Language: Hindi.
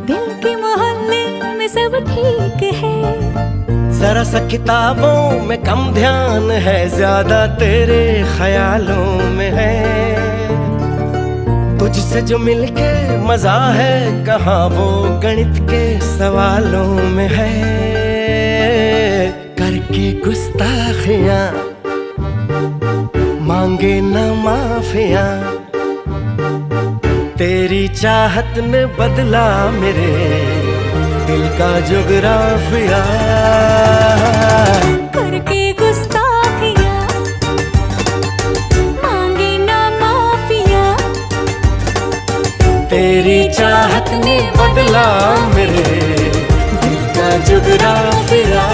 दिल के मोहल्ले में सब ठीक है। जरा सा किताबों में कम ध्यान है, ज्यादा तेरे ख्यालों में है। तुझसे जो मिलके मजा है, कहाँ वो गणित के सवालों में है। करके गुस्ताखियां मांगे न माफियां, तेरी चाहत ने बदला मेरे दिल का जुगराफिया। करके गुस्ताखियां मांगे ना माफिया, तेरी चाहत ने बदला मेरे दिल का जुगराफिया।